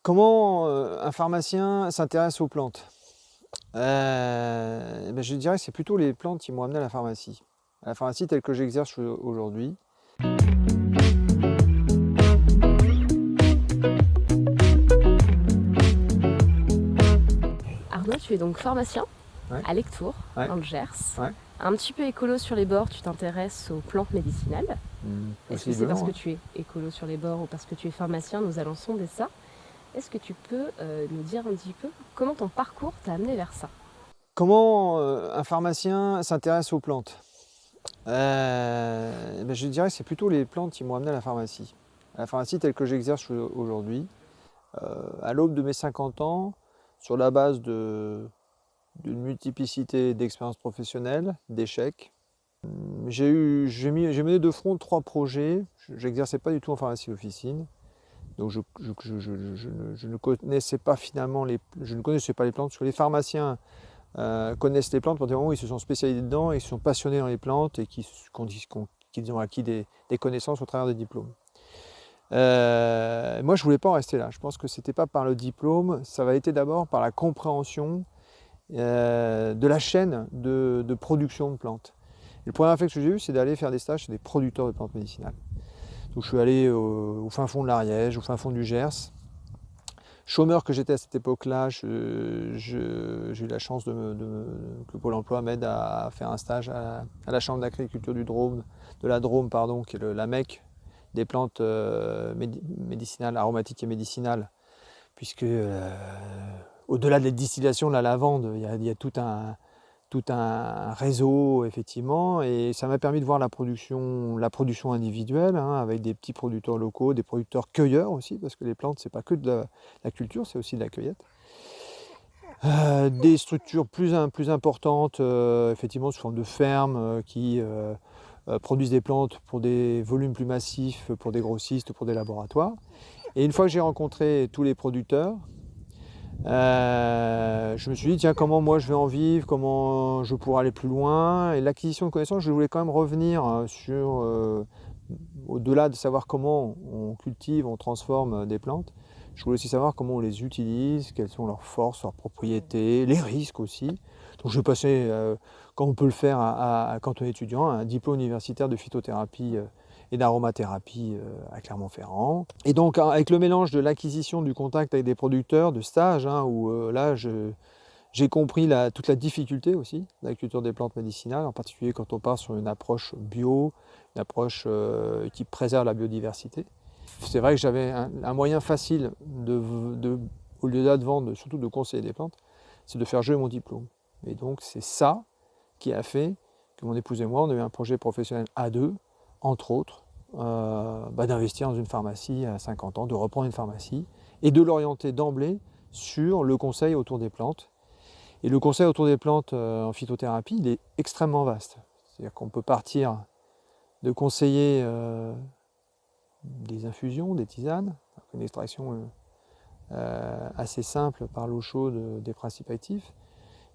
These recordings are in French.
Comment un pharmacien s'intéresse aux plantes? Je dirais que c'est plutôt les plantes qui m'ont amené à la pharmacie telle que j'exerce aujourd'hui. Arnaud, tu es donc pharmacien Ouais, à Lectoure, ouais, dans le Gers. ouais. Un petit peu écolo sur les bords, tu t'intéresses aux plantes médicinales. Est-ce que c'est parce Possiblement, que ouais. tu es écolo sur les bords ou parce que tu es pharmacien? Nous allons sonder ça. Est-ce que tu peux nous dire un petit peu comment ton parcours t'a amené vers ça? Comment un pharmacien s'intéresse aux plantes? Je dirais que c'est plutôt les plantes qui m'ont amené à la pharmacie telle que j'exerce aujourd'hui. À l'aube de mes 50 ans, sur la base d'une multiplicité d'expériences professionnelles, d'échecs. J'ai mené de front 3 projets. Je n'exerçais pas du tout en pharmacie d'officine. Donc je ne connaissais pas finalement je ne connaissais pas les plantes, parce que les pharmaciens connaissent les plantes à partir du moment où ils se sont spécialisés dedans et ils se sont passionnés dans les plantes et qu'ils ont acquis des connaissances au travers des diplômes. Moi, je ne voulais pas en rester là. Je pense que ce n'était pas par le diplôme, ça va été d'abord par la compréhension de la chaîne de production de plantes. Et le premier réflexe que j'ai eu, c'est d'aller faire des stages chez des producteurs de plantes médicinales. Donc je suis allé au fin fond de l'Ariège, au fin fond du Gers. Chômeur que j'étais à cette époque-là, j'ai eu la chance que Pôle emploi m'aide à faire un stage à la Chambre d'agriculture de la Drôme, pardon, qui est la MEC des plantes médicinales, aromatiques et médicinales, puisque au-delà de la distillation de la lavande, il y a tout un réseau, effectivement, et ça m'a permis de voir la production individuelle, hein, avec des petits producteurs locaux, des producteurs cueilleurs aussi, parce que les plantes, c'est pas que de la culture, c'est aussi de la cueillette. Des structures plus importantes, effectivement, sous forme de fermes, qui produisent des plantes pour des volumes plus massifs, pour des grossistes, pour des laboratoires. Et une fois que j'ai rencontré tous les producteurs, je me suis dit, tiens, comment moi je vais en vivre, comment je pourrais aller plus loin. Et l'acquisition de connaissances, je voulais quand même revenir sur, au-delà de savoir comment on cultive, on transforme des plantes, je voulais aussi savoir comment on les utilise, quelles sont leurs forces, leurs propriétés, les risques aussi. Donc je vais passer, comme on peut le faire quand on est étudiant, un diplôme universitaire de phytothérapie et d'aromathérapie à Clermont-Ferrand. Et donc avec le mélange de l'acquisition du contact avec des producteurs, de stages, hein, où là j'ai compris toute la difficulté aussi de la culture des plantes médicinales, en particulier quand on part sur une approche bio, une approche qui préserve la biodiversité. C'est vrai que j'avais un moyen facile, au lieu de vendre, surtout de conseiller des plantes, c'est de faire jouer mon diplôme. Et donc c'est ça qui a fait que mon épouse et moi, on a eu un projet professionnel à deux, entre autres, d'investir dans une pharmacie à 50 ans, de reprendre une pharmacie et de l'orienter d'emblée sur le conseil autour des plantes. Et le conseil autour des plantes en phytothérapie, il est extrêmement vaste. C'est-à-dire qu'on peut partir de conseiller des infusions, des tisanes, une extraction assez simple par l'eau chaude des principes actifs.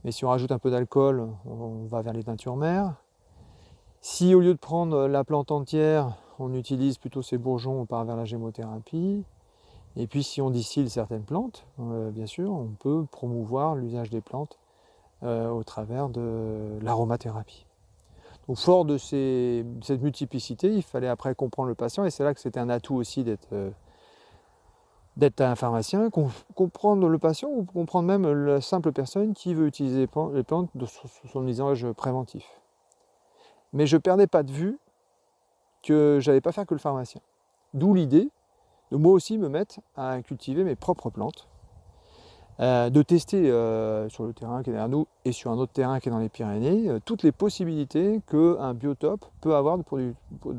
Mais si on rajoute un peu d'alcool, on va vers les teintures mères. Si au lieu de prendre la plante entière, on utilise plutôt ses bourgeons, on part vers la gémothérapie. Et puis si on distille certaines plantes, bien sûr, on peut promouvoir l'usage des plantes au travers de l'aromathérapie. Donc fort de cette multiplicité, il fallait après comprendre le patient, et c'est là que c'était un atout aussi d'être un pharmacien, comprendre le patient ou comprendre même la simple personne qui veut utiliser les plantes sous son usage préventif. Mais je ne perdais pas de vue que je n'allais pas faire que le pharmacien. D'où l'idée de moi aussi me mettre à cultiver mes propres plantes, de tester sur le terrain qui est derrière nous et sur un autre terrain qui est dans les Pyrénées, toutes les possibilités qu'un biotope peut avoir de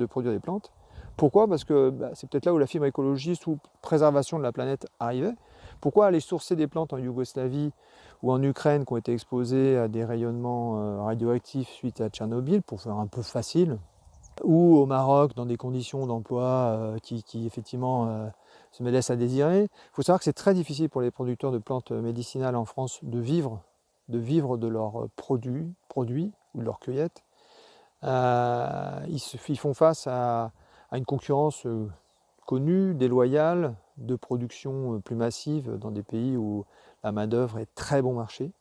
produire des plantes. Pourquoi? Parce que c'est peut-être là où la fibre écologiste ou préservation de la planète arrivait. Pourquoi aller sourcer des plantes en Yougoslavie ou en Ukraine qui ont été exposées à des rayonnements radioactifs suite à Tchernobyl, pour faire un peu facile, ou au Maroc dans des conditions d'emploi qui effectivement se me laissent à désirer. Il faut savoir que c'est très difficile pour les producteurs de plantes médicinales en France de vivre de leurs produits ou de leurs cueillettes. Ils font face à une concurrence connue, déloyale, de production plus massive dans des pays où la main-d'œuvre est très bon marché.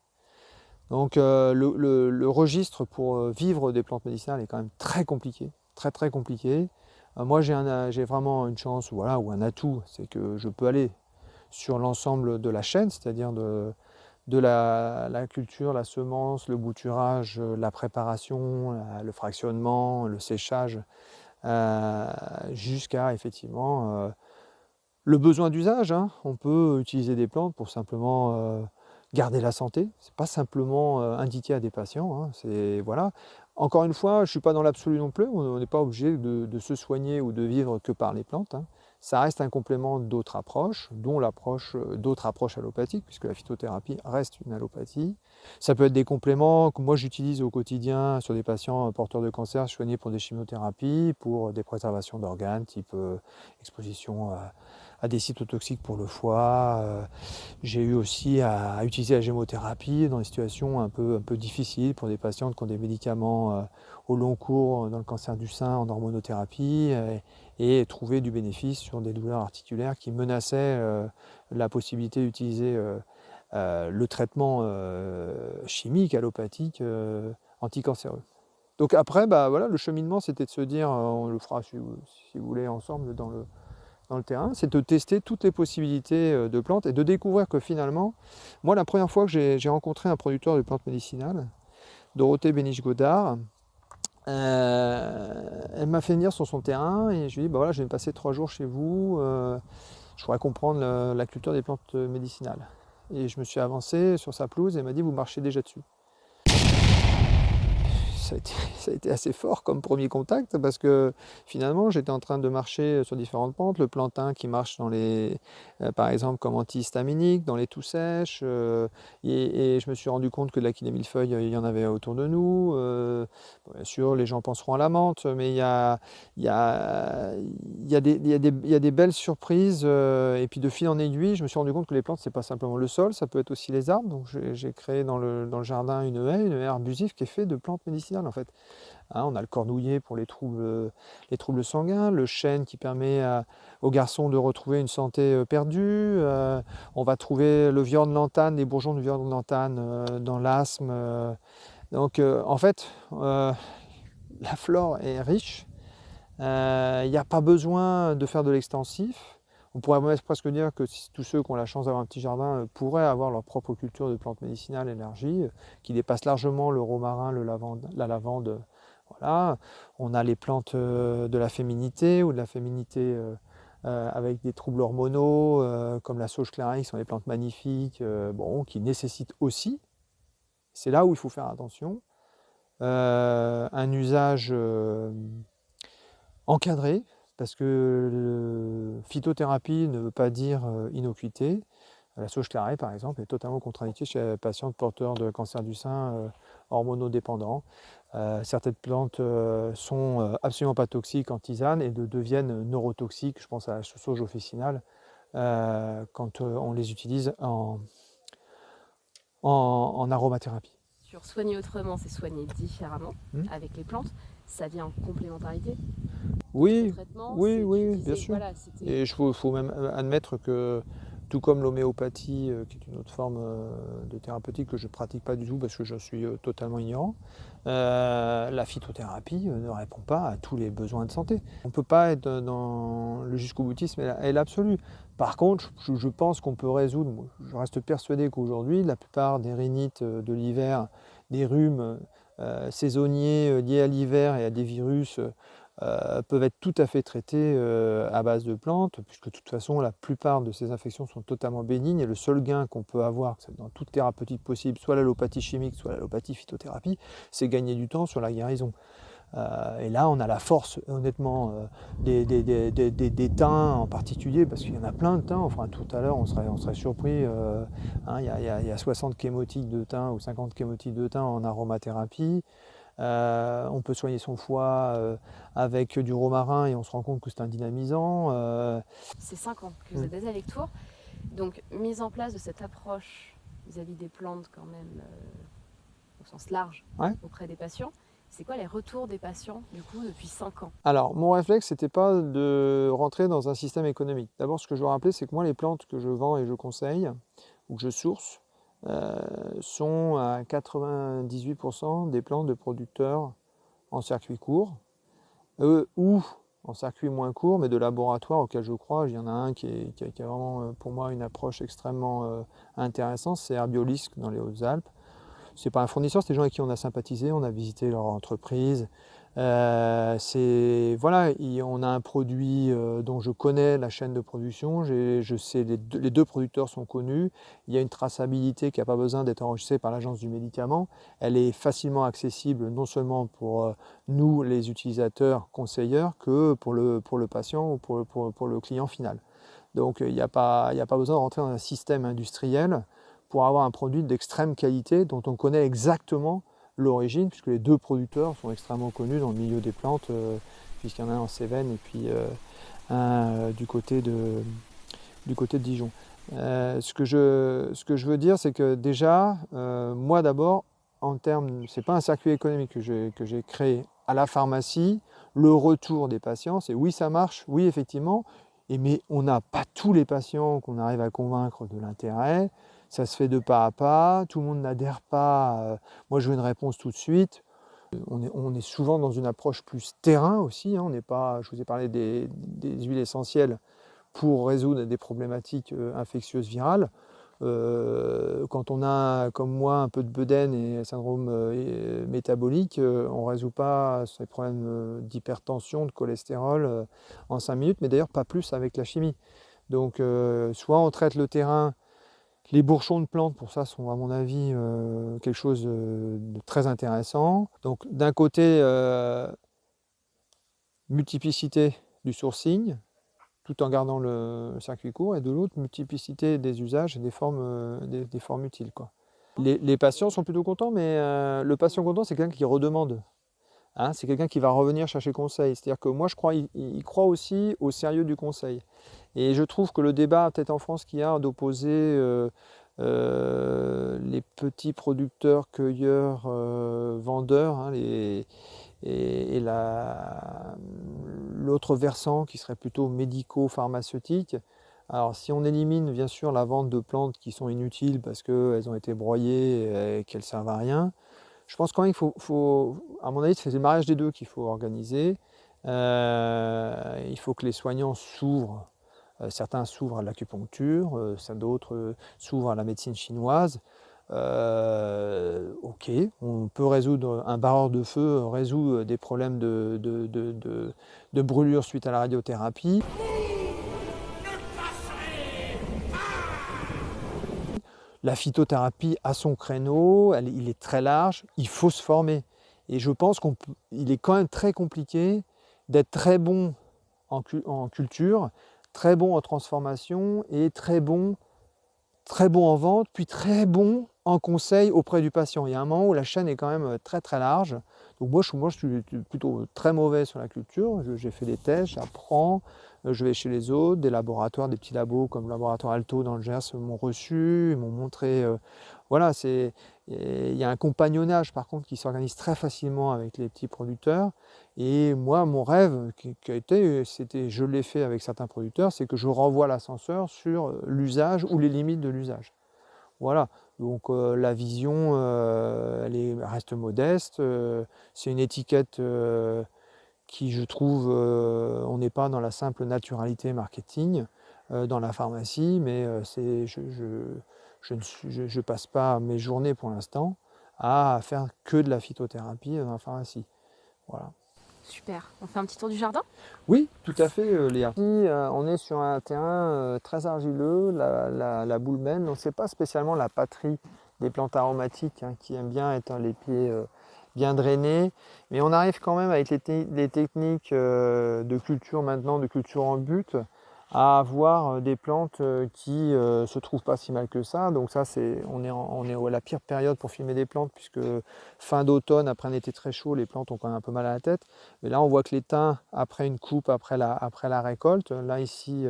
Donc le registre pour vivre des plantes médicinales est quand même très compliqué, très compliqué. Moi j'ai vraiment une chance voilà, ou un atout, c'est que je peux aller sur l'ensemble de la chaîne, c'est-à-dire de la culture, la semence, le bouturage, la préparation, le fractionnement, le séchage, jusqu'à effectivement le besoin d'usage. Hein. On peut utiliser des plantes pour simplement garder la santé. C'est pas simplement indiqué à des patients. Hein. C'est voilà. Encore une fois, je suis pas dans l'absolu non plus. On n'est pas obligé de se soigner ou de vivre que par les plantes. Hein. Ça reste un complément d'autres approches, dont d'autres approches allopathiques, puisque la phytothérapie reste une allopathie. Ça peut être des compléments que moi j'utilise au quotidien sur des patients porteurs de cancer soignés pour des chimiothérapies, pour des préservations d'organes, type exposition à des cytotoxiques pour le foie. J'ai eu aussi à utiliser la gémothérapie dans des situations un peu difficiles pour des patientes qui ont des médicaments au long cours dans le cancer du sein en hormonothérapie et trouver du bénéfice sur des douleurs articulaires qui menaçaient la possibilité d'utiliser le traitement chimique, allopathique, anticancéreux. Donc après, bah, voilà, le cheminement, c'était de se dire, on le fera si vous voulez ensemble dans le terrain, c'est de tester toutes les possibilités de plantes et de découvrir que finalement, moi la première fois que j'ai rencontré un producteur de plantes médicinales, Dorothée Béniche-Godard, elle m'a fait venir sur son terrain et je lui ai dit, bah voilà, je vais me passer 3 jours chez vous, je pourrais comprendre la culture des plantes médicinales. Et je me suis avancé sur sa pelouse et elle m'a dit, vous marchez déjà dessus. Ça a été assez fort comme premier contact parce que finalement j'étais en train de marcher sur différentes plantes, le plantain qui marche dans les, par exemple comme antihistaminique, dans les toux sèches, et je me suis rendu compte que de l'achillée millefeuille il y en avait autour de nous. Bien sûr les gens penseront à la menthe, mais il y a, il y a des belles surprises et puis de fil en aiguille je me suis rendu compte que les plantes c'est pas simplement le sol, ça peut être aussi les arbres, donc j'ai créé dans le jardin une haie abusive qui est faite de plantes médicinales en fait. Hein, on a le cornouiller pour les troubles sanguins, le chêne qui permet aux garçons de retrouver une santé perdue, on va trouver le violon de lantane, les bourgeons de violon de lantane dans l'asthme. Donc en fait, la flore est riche, il n'y a pas besoin de faire de l'extensif. On pourrait même presque dire que tous ceux qui ont la chance d'avoir un petit jardin pourraient avoir leur propre culture de plantes médicinales élargie, qui dépasse largement le romarin, la lavande. Voilà. On a les plantes de la féminité ou de la féminité avec des troubles hormonaux, comme la sauge clarique, qui sont des plantes magnifiques, bon, qui nécessitent aussi, c'est là où il faut faire attention, un usage encadré, parce que phytothérapie ne veut pas dire innocuité. La sauge clarique, par exemple, est totalement contre-indiquée chez les patients porteurs de cancer du sein hormonodépendants. Certaines plantes sont absolument pas toxiques en tisane et deviennent neurotoxiques, je pense à la sauge officinale, quand on les utilise en aromathérapie. Sur soigner autrement, c'est soigner différemment avec les plantes. Ça vient en complémentarité. Oui, Traitement, oui, disais, bien sûr. Voilà, et il faut même admettre que, tout comme l'homéopathie, qui est une autre forme de thérapeutique que je ne pratique pas du tout parce que je suis totalement ignorant, la phytothérapie ne répond pas à tous les besoins de santé. On ne peut pas être dans le jusqu'au boutisme et l'absolu. Par contre, je pense qu'on peut résoudre, je reste persuadé qu'aujourd'hui, la plupart des rhinites de l'hiver, des rhumes saisonniers liés à l'hiver et à des virus, peuvent être tout à fait traités à base de plantes, puisque de toute façon la plupart de ces infections sont totalement bénignes et le seul gain qu'on peut avoir dans toute thérapeutique possible, soit l'allopathie chimique, soit l'allopathie phytothérapie, c'est gagner du temps sur la guérison. Et là on a la force honnêtement des thym en particulier, parce qu'il y en a plein de thym, enfin tout à l'heure on serait surpris, hein, il y a 60 chémotiques de thym ou 50 chémotiques de thym en aromathérapie. On peut soigner son foie avec du romarin et on se rend compte que c'est un dynamisant. C'est 5 ans que vous êtes avec Tours. Donc, mise en place de cette approche vis-à-vis des plantes quand même au sens large auprès des patients. C'est quoi les retours des patients, du coup, depuis 5 ans? Alors, mon réflexe, c'était pas de rentrer dans un système économique. D'abord, ce que je veux rappeler, c'est que moi, les plantes que je vends et je conseille, ou que je source, euh, sont à 98% des plantes de producteurs en circuit court, ou en circuit moins court, mais de laboratoire auquel je crois. Il y en a un qui a vraiment, pour moi, une approche extrêmement intéressante, c'est Herbiolisk dans les Hautes-Alpes. C'est pas un fournisseur, c'est des gens avec qui on a sympathisé, on a visité leur entreprise. Voilà, on a un produit dont je connais la chaîne de production, je sais les deux producteurs sont connus, il y a une traçabilité qui n'a pas besoin d'être enregistrée par l'agence du médicament, elle est facilement accessible non seulement pour nous les utilisateurs, conseilleurs, que pour le patient ou pour le client final. Donc il y a pas besoin de rentrer dans un système industriel pour avoir un produit d'extrême qualité dont on connaît exactement l'origine, puisque les deux producteurs sont extrêmement connus dans le milieu des plantes, puisqu'il y en a un en Cévennes et puis un du côté de Dijon. Ce que je veux dire, c'est que déjà, moi d'abord, en termes, c'est pas un circuit économique que j'ai créé à la pharmacie. Le retour des patients, c'est oui, ça marche, oui, effectivement, mais on n'a pas tous les patients qu'on arrive à convaincre de l'intérêt. Ça se fait de pas à pas, tout le monde n'adhère pas. Moi, je veux une réponse tout de suite. On est souvent dans une approche plus terrain aussi. Hein, on n'est pas, je vous ai parlé des huiles essentielles pour résoudre des problématiques infectieuses virales. Quand on a, comme moi, un peu de bedaine et un syndrome métabolique, on ne résout pas ces problèmes d'hypertension, de cholestérol en 5 minutes, mais d'ailleurs pas plus avec la chimie. Donc soit on traite le terrain, les bourgeons de plantes pour ça sont à mon avis quelque chose de très intéressant. Donc d'un côté, multiplicité du sourcing, tout en gardant le circuit court, et de l'autre, multiplicité des usages et des formes utiles, quoi. Les patients sont plutôt contents, mais le patient content, c'est quelqu'un qui redemande. Hein, c'est quelqu'un qui va revenir chercher conseil. C'est-à-dire que moi, je crois, il croit aussi au sérieux du conseil. Et je trouve que le débat, peut-être en France, qu'il y a d'opposer les petits producteurs, cueilleurs, vendeurs, hein, et l'autre versant qui serait plutôt médico-pharmaceutique. Alors si on élimine bien sûr la vente de plantes qui sont inutiles parce qu'elles ont été broyées et qu'elles ne servent à rien, je pense quand même à mon avis, c'est le mariage des deux qu'il faut organiser. Il faut que les soignants s'ouvrent. Certains s'ouvrent à l'acupuncture, d'autres s'ouvrent à la médecine chinoise. Ok, on peut résoudre, un barreur de feu résout des problèmes de brûlure suite à la radiothérapie. La phytothérapie a son créneau, il est très large, il faut se former. Et je pense qu'il est quand même très compliqué d'être très bon en culture, très bon en transformation et très bon en vente, puis très bon en conseil auprès du patient. Il y a un moment où la chaîne est quand même très très large. Donc moi je suis plutôt très mauvais sur la culture. J'ai fait des tests, j'apprends, je vais chez les autres, des laboratoires, des petits labos comme le laboratoire Alto dans le Gers m'ont reçu, m'ont montré. Voilà, il y a un compagnonnage par contre qui s'organise très facilement avec les petits producteurs. Et moi, mon rêve, c'était, je l'ai fait avec certains producteurs, c'est que je renvoie l'ascenseur sur l'usage ou les limites de l'usage. Voilà, donc la vision, reste modeste. C'est une étiquette qui, je trouve, on n'est pas dans la simple naturalité marketing dans la pharmacie, mais je ne passe pas mes journées pour l'instant à faire que de la phytothérapie dans la pharmacie. Voilà. Super. On fait un petit tour du jardin? Oui, tout à fait, Léa. Ici, on est sur un terrain très argileux, la Boulbène. Donc, ce n'est pas spécialement la patrie des plantes aromatiques hein, qui aiment bien être les pieds bien drainés. Mais on arrive quand même avec les techniques de culture maintenant, de culture en but, à avoir des plantes qui se trouvent pas si mal que ça. Donc ça, on est à la pire période pour filmer des plantes puisque fin d'automne, après un été très chaud, les plantes ont quand même un peu mal à la tête. Mais là, on voit que les thym, après une coupe, après la récolte, là ici,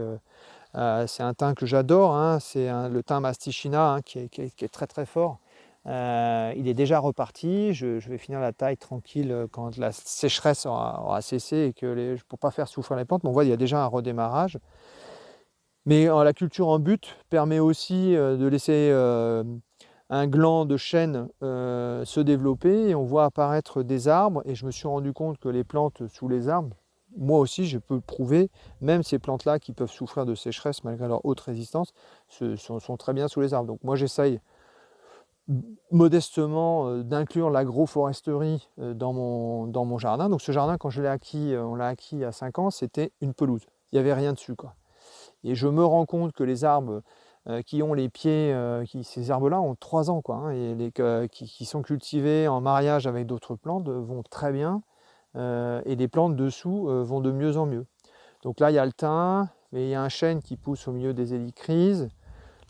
c'est un thym que j'adore, hein, c'est le thym mastichina hein, qui est très très fort. Il est déjà reparti. Je vais finir la taille tranquille quand la sécheresse aura cessé et que pour ne pas faire souffrir les plantes. Mais on voit il y a déjà un redémarrage. Mais la culture en butte permet aussi de laisser un gland de chêne se développer et on voit apparaître des arbres. Et je me suis rendu compte que les plantes sous les arbres, moi aussi je peux le prouver, même ces plantes-là qui peuvent souffrir de sécheresse malgré leur haute résistance, sont très bien sous les arbres. Donc moi j'essaye modestement d'inclure l'agroforesterie dans mon jardin. Donc ce jardin, quand je l'ai acquis, on l'a acquis il y a 5 ans, c'était une pelouse. Il n'y avait rien dessus, quoi. Et je me rends compte que les arbres qui ont les pieds, ces arbres-là ont 3 ans, quoi, hein, et qui sont cultivés en mariage avec d'autres plantes vont très bien, et les plantes dessous vont de mieux en mieux. Donc là, il y a le thym, mais il y a un chêne qui pousse au milieu des hélicrises.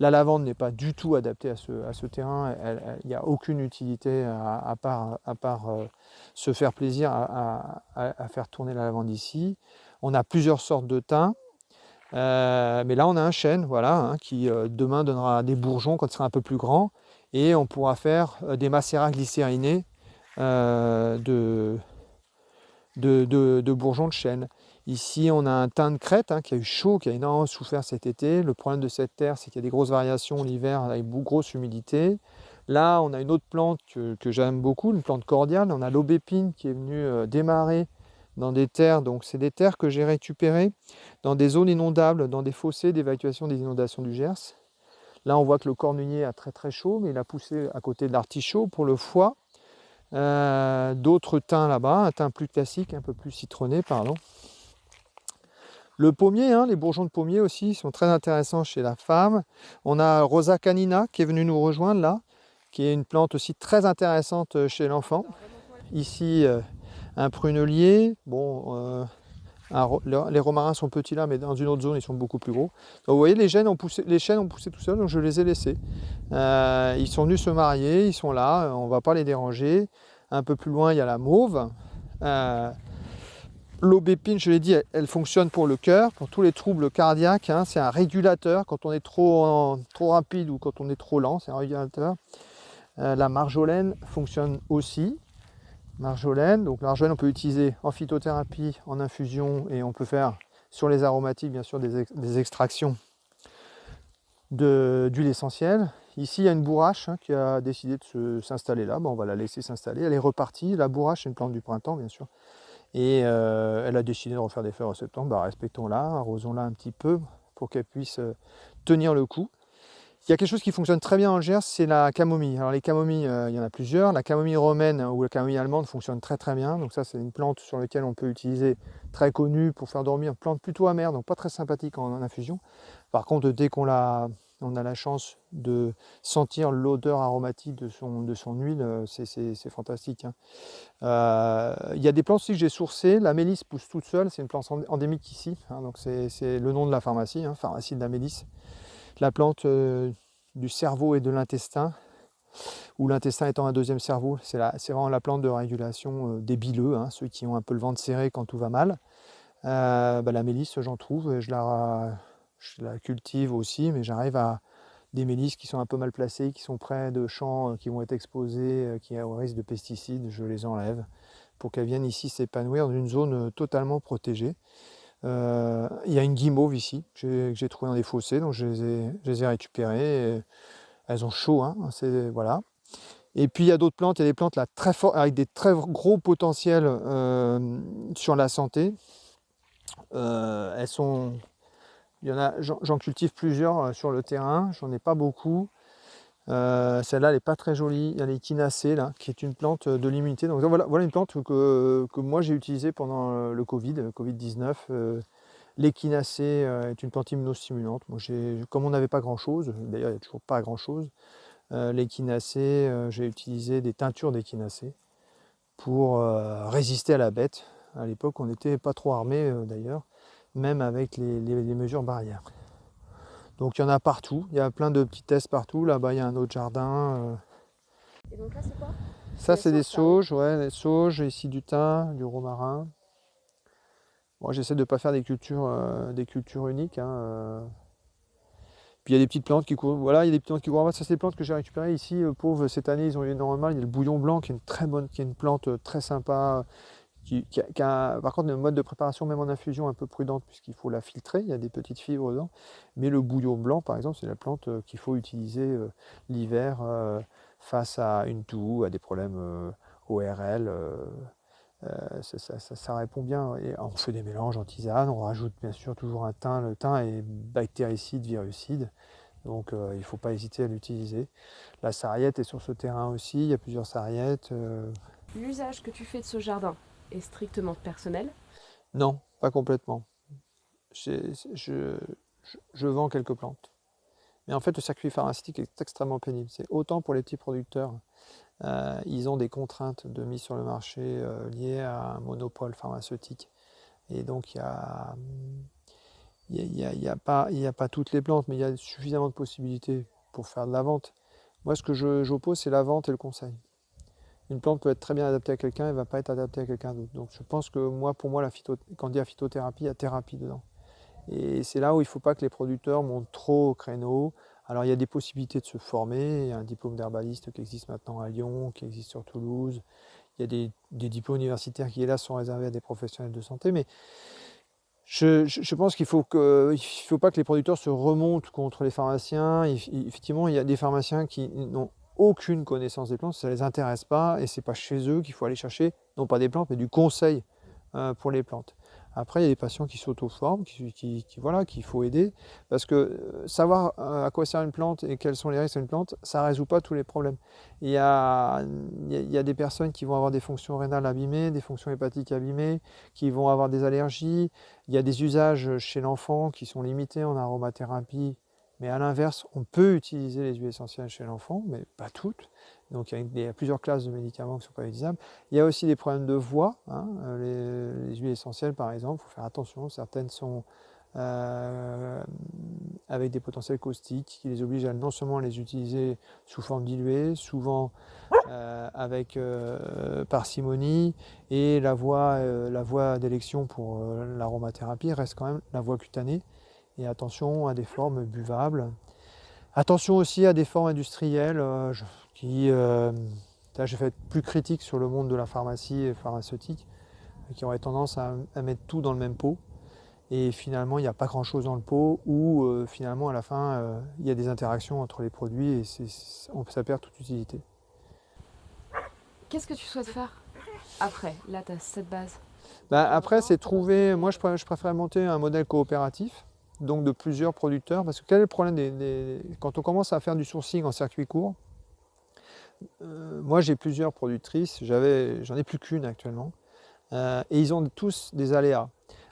La lavande n'est pas du tout adaptée à ce terrain, il n'y a aucune utilité à part se faire plaisir à faire tourner la lavande ici. On a plusieurs sortes de thym. Mais là, on a un chêne, voilà, hein, qui demain donnera des bourgeons quand il sera un peu plus grand. Et on pourra faire des macérats glycérinés de bourgeons de chêne. Ici, on a un thym de Crète qui a eu chaud, qui a énormément souffert cet été. Le problème de cette terre, c'est qu'il y a des grosses variations l'hiver avec grosse humidité. Là, on a une autre plante que j'aime beaucoup, une plante cordiale. On a l'aubépine qui est venue démarrer dans des terres. Donc, c'est des terres que j'ai récupérées dans des zones inondables, dans des fossés d'évacuation des inondations du Gers. Là, on voit que le cornuier a très très chaud, mais il a poussé à côté de l'artichaut pour le foie. D'autres thym là-bas, un thym plus classique, un peu plus citronné, pardon. Le pommier, les bourgeons de pommier aussi sont très intéressants chez la femme. On a Rosa canina qui est venue nous rejoindre là, qui est une plante aussi très intéressante chez l'enfant. Ici, un prunelier. Bon, les romarins sont petits là, mais dans une autre zone, ils sont beaucoup plus gros. Donc, vous voyez, les chênes ont poussé tout seuls, donc je les ai laissés. Ils sont venus se marier, ils sont là, on ne va pas les déranger. Un peu plus loin, il y a la mauve. L'aubépine, je l'ai dit, elle fonctionne pour le cœur, pour tous les troubles cardiaques. C'est un régulateur quand on est trop rapide ou quand on est trop lent, c'est un régulateur. La marjolaine fonctionne aussi. Marjolaine, donc la marjolaine, on peut utiliser en phytothérapie, en infusion, et on peut faire sur les aromatiques, bien sûr, des extractions d'huile essentielle. Ici, il y a une bourrache qui a décidé de s'installer là. Bon, on va la laisser s'installer. Elle est repartie. La bourrache, c'est une plante du printemps, bien sûr. Et elle a décidé de refaire des fleurs en septembre. Bah, respectons-la, arrosons-la un petit peu pour qu'elle puisse tenir le coup. Il y a quelque chose qui fonctionne très bien en Gers, c'est la camomille. Alors les camomilles, il y en a plusieurs. La camomille romaine ou la camomille allemande fonctionne très très bien. Donc ça, c'est une plante sur laquelle on peut utiliser, très connue pour faire dormir, plante plutôt amère, donc pas très sympathique en infusion. Par contre, dès qu'on a la chance de sentir l'odeur aromatique de son huile, c'est fantastique. Il y a des plantes aussi que j'ai sourcées. La mélisse pousse toute seule, c'est une plante endémique ici. Donc c'est le nom de la pharmacie, pharmacie de la mélisse. La plante du cerveau et de l'intestin, ou l'intestin étant un deuxième cerveau, c'est vraiment la plante de régulation des bileux, ceux qui ont un peu le ventre serré quand tout va mal. La mélisse, j'en trouve, je la cultive aussi, mais j'arrive à des mélisses qui sont un peu mal placées, qui sont près de champs qui vont être exposés, qui ont risque de pesticides, je les enlève pour qu'elles viennent ici s'épanouir dans une zone totalement protégée. Il y a une guimauve ici que j'ai trouvée dans des fossés, donc je les ai récupérées. Elles ont chaud, voilà. Et puis il y a d'autres plantes, il y a des plantes là très fortes avec des très gros potentiels sur la santé. J'en cultive plusieurs sur le terrain, j'en ai pas beaucoup. Celle-là, elle n'est pas très jolie. Il y a l'échinacée, là, qui est une plante de l'immunité. Donc voilà une plante que moi j'ai utilisée pendant le Covid-19. L'échinacée est une plante immunostimulante. Moi, comme on n'avait pas grand-chose, d'ailleurs il n'y a toujours pas grand-chose, l'échinacée, j'ai utilisé des teintures d'échinacée pour résister à la bête. À l'époque, on n'était pas trop armés d'ailleurs, même avec les mesures barrières. Donc il y en a partout, il y a plein de petits tests partout. Là-bas, il y a un autre jardin. Et donc là, c'est quoi? Ça, c'est des sauges, des sauges, ici du thym, du romarin. Bon, j'essaie de ne pas faire des cultures uniques. Puis il y a des petites plantes qui courent, voilà, il y a des petites plantes qui courent en bas. Ça, c'est des plantes que j'ai récupérées ici. Pauvres, cette année, ils ont eu énormément de mal. Il y a le bouillon blanc qui est une très bonne, qui est une plante très sympa, qui a, par contre, un mode de préparation, même en infusion, un peu prudente, puisqu'il faut la filtrer. Il y a des petites fibres dedans. Mais le bouillon blanc, par exemple, c'est la plante qu'il faut utiliser l'hiver face à une toux, à des problèmes ORL. Ça répond bien. Et on fait des mélanges en tisane, on rajoute bien sûr toujours un thym. Le thym est bactéricide, virucide, donc il ne faut pas hésiter à l'utiliser. La sarriette est sur ce terrain aussi, il y a plusieurs sarriettes. L'usage que tu fais de ce jardin est strictement personnel? Non, pas complètement. Je vends quelques plantes. Mais en fait, le circuit pharmaceutique est extrêmement pénible. C'est autant pour les petits producteurs. Ils ont des contraintes de mise sur le marché liées à un monopole pharmaceutique. Et donc, il y a pas toutes les plantes, mais il y a suffisamment de possibilités pour faire de la vente. Moi, ce que j'oppose, c'est la vente et le conseil. Une plante peut être très bien adaptée à quelqu'un, elle ne va pas être adaptée à quelqu'un d'autre. Donc, je pense que pour moi, quand on dit la phytothérapie, il y a thérapie dedans. Et c'est là où il ne faut pas que les producteurs montent trop au créneau. Alors il y a des possibilités de se former, il y a un diplôme d'herbaliste qui existe maintenant à Lyon, qui existe sur Toulouse. Il y a des diplômes universitaires qui là sont réservés à des professionnels de santé, mais je pense qu'il faut pas que les producteurs se remontent contre les pharmaciens. Effectivement, il y a des pharmaciens qui n'ont aucune connaissance des plantes, ça ne les intéresse pas, et c'est pas chez eux qu'il faut aller chercher, non pas des plantes, mais du conseil pour les plantes. Après, il y a des patients qui s'auto-forment, voilà, qu'il faut aider, parce que savoir à quoi sert une plante et quels sont les risques d'une plante, ça ne résout pas tous les problèmes. Il y a des personnes qui vont avoir des fonctions rénales abîmées, des fonctions hépatiques abîmées, qui vont avoir des allergies. Il y a des usages chez l'enfant qui sont limités en aromathérapie, mais à l'inverse, on peut utiliser les huiles essentielles chez l'enfant, mais pas toutes. Donc il y a plusieurs classes de médicaments qui ne sont pas utilisables. Il y a aussi des problèmes de voix. Les huiles essentielles, par exemple, il faut faire attention. Certaines sont avec des potentiels caustiques qui les obligent à non seulement à les utiliser sous forme diluée, souvent avec parcimonie, et la voie d'élection pour l'aromathérapie reste quand même la voie cutanée. Et attention à des formes buvables. Attention aussi à des formes industrielles là, je vais être plus critique sur le monde de la pharmacie et pharmaceutique, qui auraient tendance à mettre tout dans le même pot. Et finalement, il n'y a pas grand-chose dans le pot, ou finalement, à la fin, il y a des interactions entre les produits et ça perd toute utilité. Qu'est-ce que tu souhaites faire après? Là, tu as cette base. Après, c'est trouver. Moi, je préfère monter un modèle coopératif, donc de plusieurs producteurs, parce que quel est le problème quand on commence à faire du sourcing en circuit court? Moi, j'ai plusieurs productrices, j'en ai plus qu'une actuellement, et ils ont tous des aléas.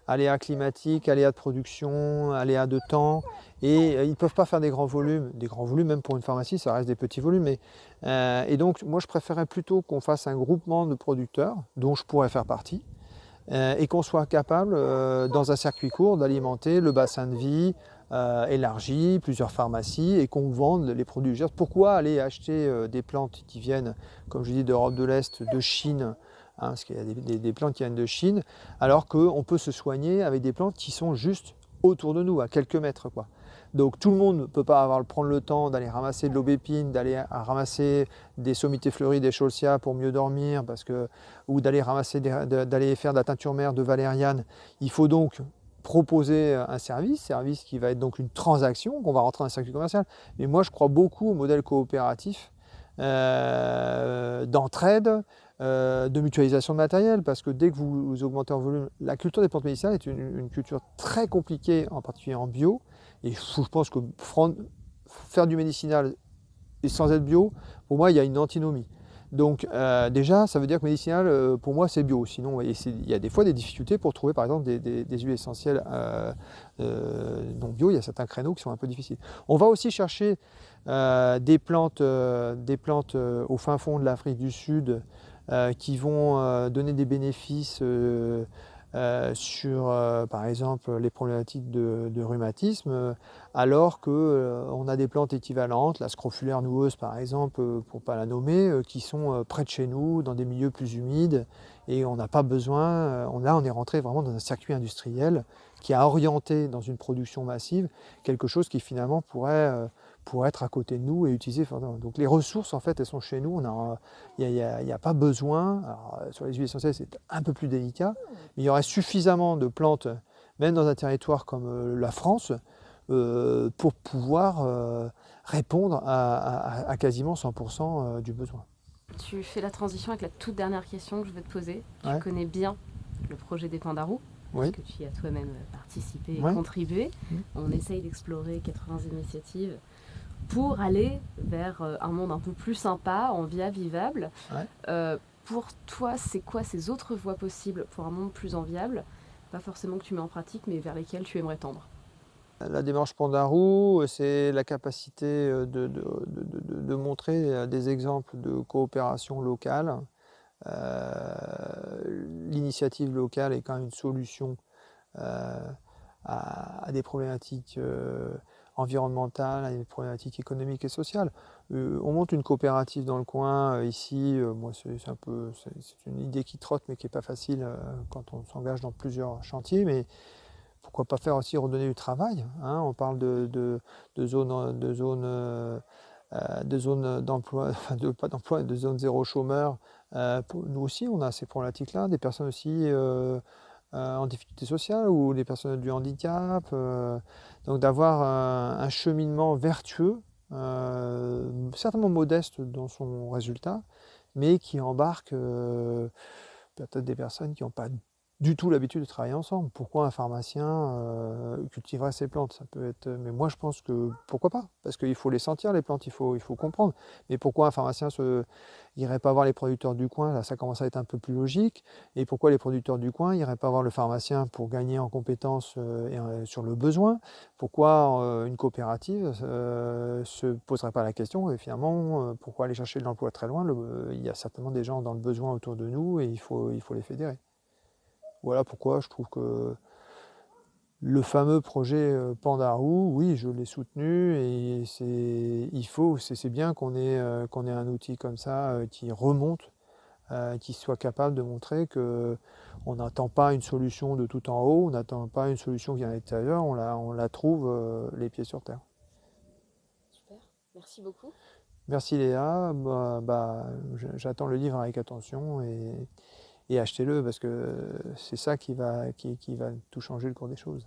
Aléas climatiques, aléas de production, aléas de temps, et ils ne peuvent pas faire des grands volumes. Des grands volumes, même pour une pharmacie, ça reste des petits volumes. Et donc, moi, je préférerais plutôt qu'on fasse un groupement de producteurs, dont je pourrais faire partie, et qu'on soit capable, dans un circuit court, d'alimenter le bassin de vie élargi, plusieurs pharmacies, et qu'on vende les produits. Pourquoi aller acheter des plantes qui viennent, comme je dis, d'Europe de l'Est, de Chine, parce qu'il y a des plantes qui viennent de Chine, alors qu'on peut se soigner avec des plantes qui sont juste autour de nous, à quelques mètres, quoi. Donc tout le monde ne peut pas prendre le temps d'aller ramasser de l'aubépine, d'aller ramasser des sommités fleuries, des cholsias pour mieux dormir, ou d'aller d'aller faire de la teinture mère de valériane. Il faut donc proposer un service qui va être donc une transaction, qu'on va rentrer dans un circuit commercial. Mais moi, je crois beaucoup au modèle coopératif, d'entraide, de mutualisation de matériel, parce que dès que vous augmentez en volume, la culture des plantes médicinales est une culture très compliquée, en particulier en bio, et je pense que faire du médicinal et sans être bio, pour moi, il y a une antinomie. Donc déjà, ça veut dire que médicinal, pour moi, c'est bio. Sinon, il y a des fois des difficultés pour trouver, par exemple, des huiles essentielles non bio. Il y a certains créneaux qui sont un peu difficiles. On va aussi chercher des plantes au fin fond de l'Afrique du Sud, qui vont donner des bénéfices sur, par exemple, les problématiques de rhumatisme, alors qu'on a des plantes équivalentes, la scrofulaire noueuse par exemple, pour ne pas la nommer, qui sont près de chez nous, dans des milieux plus humides, et on n'a pas besoin, là on est rentré vraiment dans un circuit industriel qui a orienté dans une production massive quelque chose qui finalement pourrait être à côté de nous et utilisé. Donc les ressources en fait elles sont chez nous, il n'y a pas besoin. Alors, sur les huiles essentielles c'est un peu plus délicat, mais il y aurait suffisamment de plantes, même dans un territoire comme la France, pour pouvoir répondre à quasiment 100% du besoin. Tu fais la transition avec la toute dernière question que je vais te poser. Tu Ouais. connais bien le projet des Pandarous, Oui. parce que tu y as toi-même participé et Ouais. contribué. On essaye d'explorer 80 initiatives pour aller vers un monde un peu plus sympa, en via vivable. Ouais. Pour toi, c'est quoi ces autres voies possibles pour un monde plus enviable? Pas forcément que tu mets en pratique, mais vers lesquelles tu aimerais tendre. La démarche Pandarou, c'est la capacité de montrer des exemples de coopération locale. L'initiative locale est quand même une solution à des problématiques environnementales, à des problématiques économiques et sociales. On monte une coopérative dans le coin, ici, moi c'est une idée qui trotte mais qui n'est pas facile quand on s'engage dans plusieurs chantiers, mais pourquoi pas faire aussi redonner du travail, hein. On parle de zones d'emploi, enfin pas d'emploi, de zones zéro chômeur. Nous aussi, on a ces problématiques-là, des personnes aussi en difficulté sociale ou des personnes du handicap. Donc d'avoir un cheminement vertueux, certainement modeste dans son résultat, mais qui embarque peut-être des personnes qui n'ont pas du tout l'habitude de travailler ensemble. Pourquoi un pharmacien cultiverait ces plantes? Ça peut être, mais moi je pense que pourquoi pas? Parce qu'il faut les sentir les plantes, il faut comprendre. Mais pourquoi un pharmacien irait pas voir les producteurs du coin? Là, ça commence à être un peu plus logique. Et pourquoi les producteurs du coin iraient pas voir le pharmacien pour gagner en compétences sur le besoin? Pourquoi une coopérative se poserait pas la question? Et finalement, pourquoi aller chercher de l'emploi très loin? Il y a certainement des gens dans le besoin autour de nous et il faut les fédérer. Voilà pourquoi je trouve que le fameux projet Pandarou, oui, je l'ai soutenu et c'est bien qu'on ait un outil comme ça qui remonte, qui soit capable de montrer que on n'attend pas une solution de tout en haut, on n'attend pas une solution qui vient de l'extérieur, on la trouve les pieds sur terre. Super, merci beaucoup. Merci Léa, j'attends le livre avec attention et achetez-le parce que c'est ça qui va tout changer le cours des choses.